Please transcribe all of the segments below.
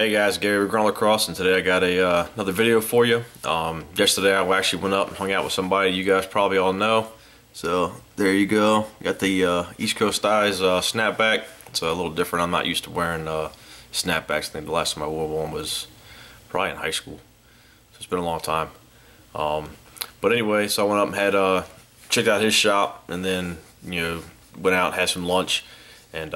Hey guys, Gary with Lacrosse, and today I got another video for you. Yesterday I actually went up and hung out with somebody you guys probably all know. So there you go. Got the East Coast Eyes snapback. It's a little different. I'm not used to wearing snapbacks. I think the last time I wore one was probably in high school. So it's been a long time. But anyway, so I went up and had checked out his shop, and then went out and had some lunch, and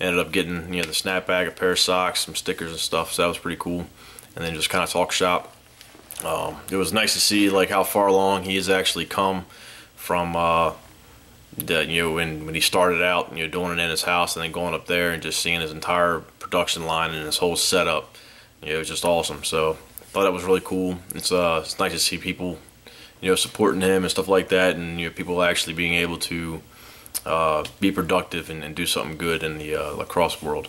ended up getting the snapback, a pair of socks, some stickers and stuff. So that was pretty cool. And then just kind of talk shop. It was nice to see like how far along he has actually come from when he started out, doing it in his house, and then going up there and just seeing his entire production line and his whole setup. It was just awesome. So I thought that was really cool. It's nice to see people supporting him and stuff like that, and people actually being able to be productive and do something good in the lacrosse world.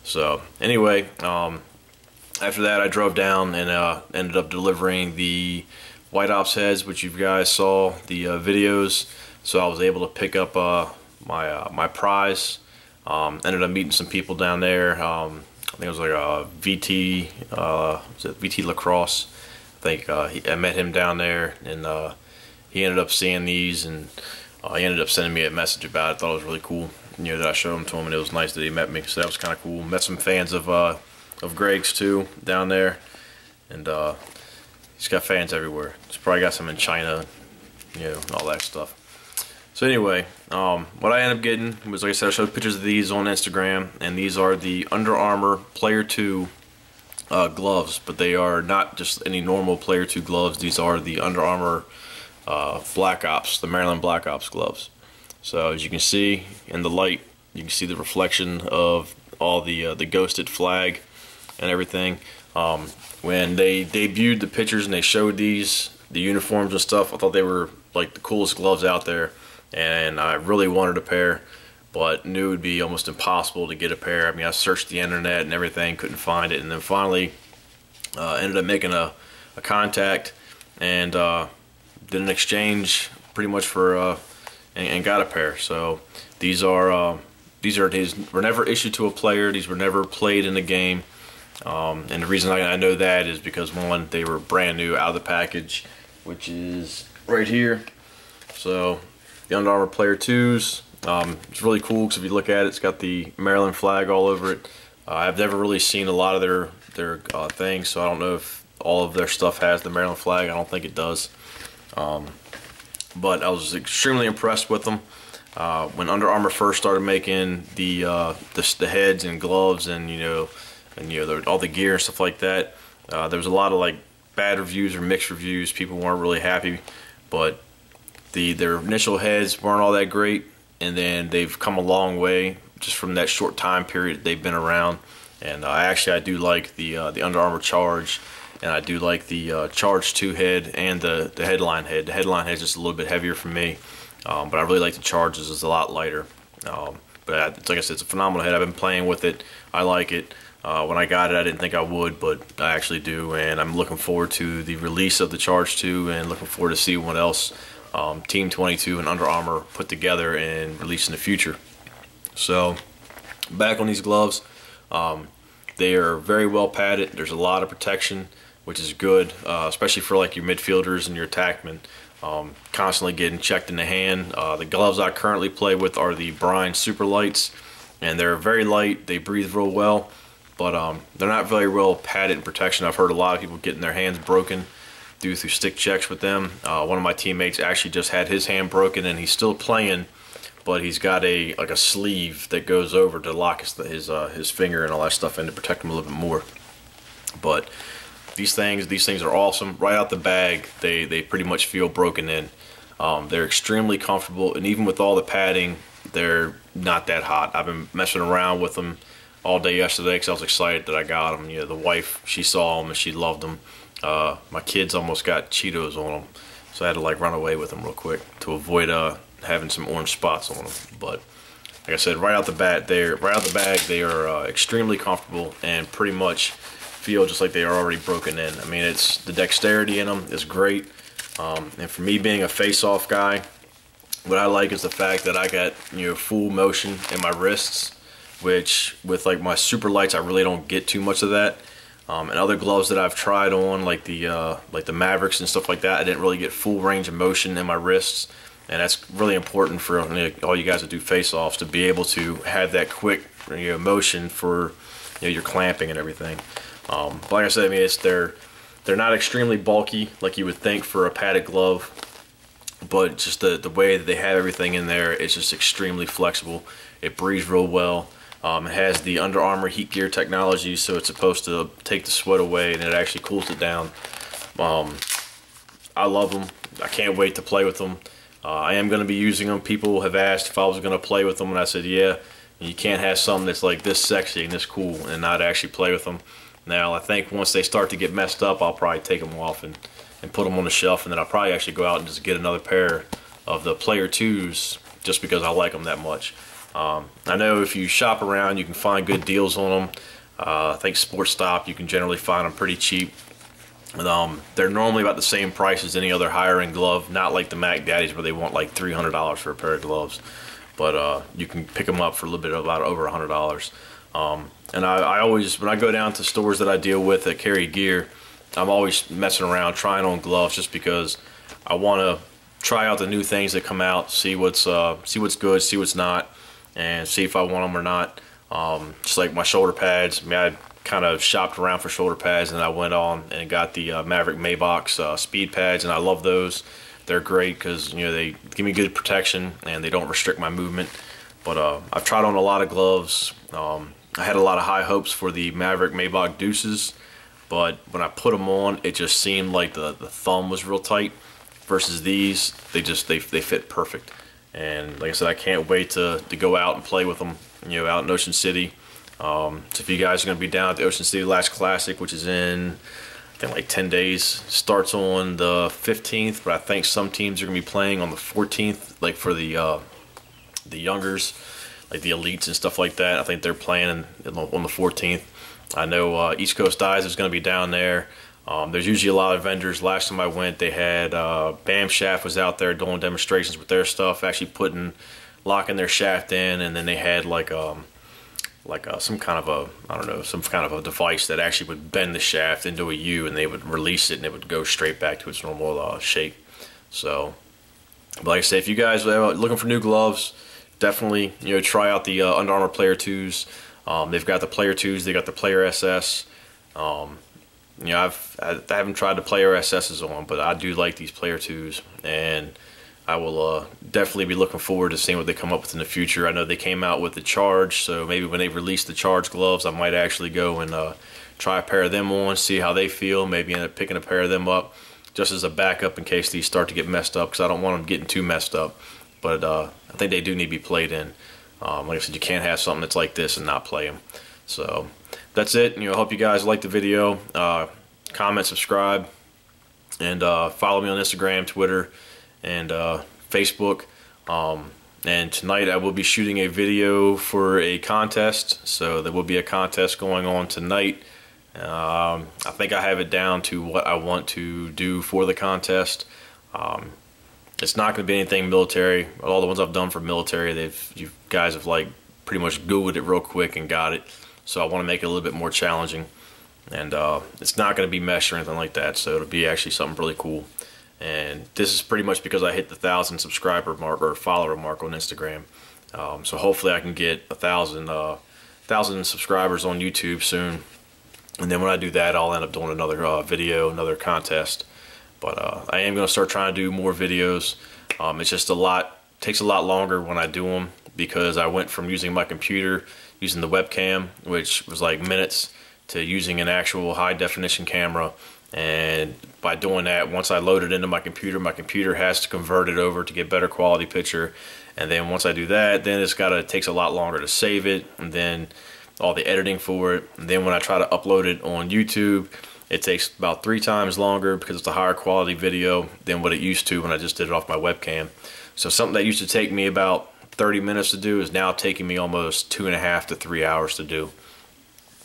So anyway, after that I drove down and ended up delivering the White Ops heads, which you guys saw the videos. So I was able to pick up my prize. Ended up meeting some people down there. I think it was like a VT, was it VT Lacrosse? I think I met him down there, and he ended up seeing these, and he ended up sending me a message about it. I thought it was really cool, that I showed him to him, and it was nice that he met me. So that was kind of cool. Met some fans of Greg's too down there, and he's got fans everywhere. He's probably got some in China, and all that stuff. So anyway, what I ended up getting was, like I said, I showed pictures of these on Instagram, and these are the Under Armour Player 2 gloves, but they are not just any normal Player 2 gloves. These are the Under Armour Black Ops, the Maryland Black Ops gloves. So as you can see in the light, you can see the reflection of all the ghosted flag and everything. When they debuted the pictures and they showed the uniforms and stuff, I thought they were like the coolest gloves out there, and I really wanted a pair, but knew it would be almost impossible to get a pair. I mean, I searched the internet and everything, couldn't find it, and then finally ended up making a contact, and did an exchange pretty much for and got a pair. So these were never issued to a player. These were never played in the game, and the reason I know that is because, one, they were brand new out of the package, which is right here. So the Under Armour Player 2s, it's really cool because if you look at it, it's got the Maryland flag all over it. I've never really seen a lot of their things, so I don't know if all of their stuff has the Maryland flag. I don't think it does. But I was extremely impressed with them. When Under Armour first started making the heads and gloves and all the gear and stuff like that, there was a lot of like bad reviews or mixed reviews. People weren't really happy, but their initial heads weren't all that great, and then they've come a long way just from that short time period they've been around. And I do like the Under Armour Charge. And I do like the Charge 2 head and the Headline head. The Headline head is just a little bit heavier for me, but I really like the Charges. It's a lot lighter. But it's, like I said, it's a phenomenal head. I've been playing with it. I like it. When I got it, I didn't think I would, but I actually do. And I'm looking forward to the release of the Charge 2, and looking forward to see what else Team 22 and Under Armour put together and release in the future. So back on these gloves, they are very well padded. There's a lot of protection, which is good, especially for like your midfielders and your attackmen, constantly getting checked in the hand. The gloves I currently play with are the Brine Super Lights, and they're very light. They breathe real well, but they're not very well padded in protection. I've heard a lot of people getting their hands broken through stick checks with them. One of my teammates actually just had his hand broken, and he's still playing, but he's got a sleeve that goes over to lock his finger and all that stuff in to protect him a little bit more. But these things are awesome. Right out the bag, they pretty much feel broken in. They're extremely comfortable, and even with all the padding, they're not that hot. I've been messing around with them all day yesterday because I was excited that I got them. The wife, she saw them and she loved them. My kids almost got Cheetos on them, so I had to like run away with them real quick to avoid having some orange spots on them. But like I said, right out the bag, they are extremely comfortable and pretty much feel just like they are already broken in. I mean, it's the dexterity in them is great, and for me being a face-off guy, what I like is the fact that I got full motion in my wrists, which with like my super lights I really don't get too much of that. And other gloves that I've tried on, like the Mavericks and stuff like that, I didn't really get full range of motion in my wrists, and that's really important for all you guys that do face-offs, to be able to have that quick motion for your clamping and everything. But like I said, I mean, they're not extremely bulky like you would think for a padded glove, but just the way that they have everything in there, it's just extremely flexible. It breathes real well. It has the Under Armour heat gear technology, so it's supposed to take the sweat away, and it actually cools it down. I love them. I can't wait to play with them. I am going to be using them. People have asked if I was going to play with them, and I said, yeah. You can't have something that's like this sexy and this cool and not actually play with them. Now, I think once they start to get messed up, I'll probably take them off and put them on the shelf, and then I'll probably actually go out and just get another pair of the Player 2s just because I like them that much. I know if you shop around, you can find good deals on them. I think Sports Stop, you can generally find them pretty cheap. They're normally about the same price as any other higher end glove, not like the Mac Daddies where they want like $300 for a pair of gloves. But you can pick them up for a little bit, about over $100. And I always, when I go down to stores that I deal with that carry gear, I'm always messing around, trying on gloves, just because I want to try out the new things that come out, see what's good, see what's not, and see if I want them or not. Just like my shoulder pads. I mean, I kind of shopped around for shoulder pads, and I went on and got the Maverick Maybox speed pads, and I love those. They're great because they give me good protection and they don't restrict my movement. But I've tried on a lot of gloves. I had a lot of high hopes for the Maverick Maybach Deuces, but when I put them on, it just seemed like the thumb was real tight. Versus these, they fit perfect. And like I said, I can't wait to go out and play with them, out in Ocean City. So if you guys are going to be down at the Ocean City Last Classic, which is in, I think, like 10 days, starts on the 15th, but I think some teams are going to be playing on the 14th, like for the youngers, like the elites and stuff like that. I think they're playing on the 14th. I know East Coast Dives is going to be down there. There's usually a lot of vendors. Last time I went, they had Bam Shaft was out there doing demonstrations with their stuff, actually locking their shaft in, and then they had some kind of a device that actually would bend the shaft into a U, and they would release it and it would go straight back to its normal shape. So, but like I say, if you guys are looking for new gloves, definitely try out the Under Armour Player 2s. They've got the Player 2s, they got the Player SS. I haven't tried the Player SS's on, but I do like these Player 2s, and I will definitely be looking forward to seeing what they come up with in the future. I know they came out with the Charge, so maybe when they release the Charge gloves, I might actually go and try a pair of them on, see how they feel, maybe end up picking a pair of them up just as a backup in case these start to get messed up, because I don't want them getting too messed up. But I think they do need to be played in. Like I said, you can't have something that's like this and not play them. So that's it. I hope you guys liked the video. Comment, subscribe, and follow me on Instagram, Twitter, and Facebook. And tonight I will be shooting a video for a contest, so there will be a contest going on tonight. I think I have it down to what I want to do for the contest. It's not going to be anything military. All the ones I've done for military, you guys have pretty much Googled it real quick and got it. So I want to make it a little bit more challenging. And it's not going to be mesh or anything like that, so it'll be actually something really cool. And this is pretty much because I hit the 1,000 subscriber mark or follower mark on Instagram. So hopefully I can get 1,000 subscribers on YouTube soon. And then when I do that, I'll end up doing another video, another contest. But I am going to start trying to do more videos. It's just takes a lot longer when I do them, because I went from using my computer, using the webcam, which was like minutes, to using an actual high definition camera. And by doing that, once I load it into my computer has to convert it over to get better quality picture. And then once I do that, then it takes a lot longer to save it, and then all the editing for it. And then when I try to upload it on YouTube, it takes about 3 times longer because it's a higher quality video than what it used to when I just did it off my webcam. So something that used to take me about 30 minutes to do is now taking me almost 2.5 to 3 hours to do.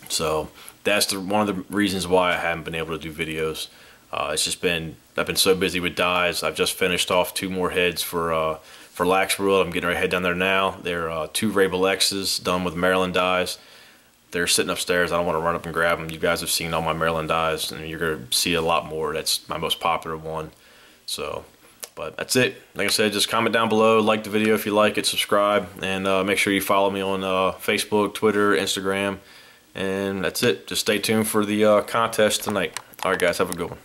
So that's one of the reasons why I haven't been able to do videos. It's just I've been so busy with dives. I've just finished off 2 more heads for for Lax World. I'm getting ready to head down there now. They're 2 Rabel X's done with Maryland dyes. They're sitting upstairs. I don't want to run up and grab them. You guys have seen all my Maryland dyes, and you're going to see a lot more. That's my most popular one. So, but that's it. Like I said, just comment down below, like the video if you like it, subscribe, and make sure you follow me on Facebook, Twitter, Instagram. And that's it. Just stay tuned for the contest tonight. All right, guys, have a good one.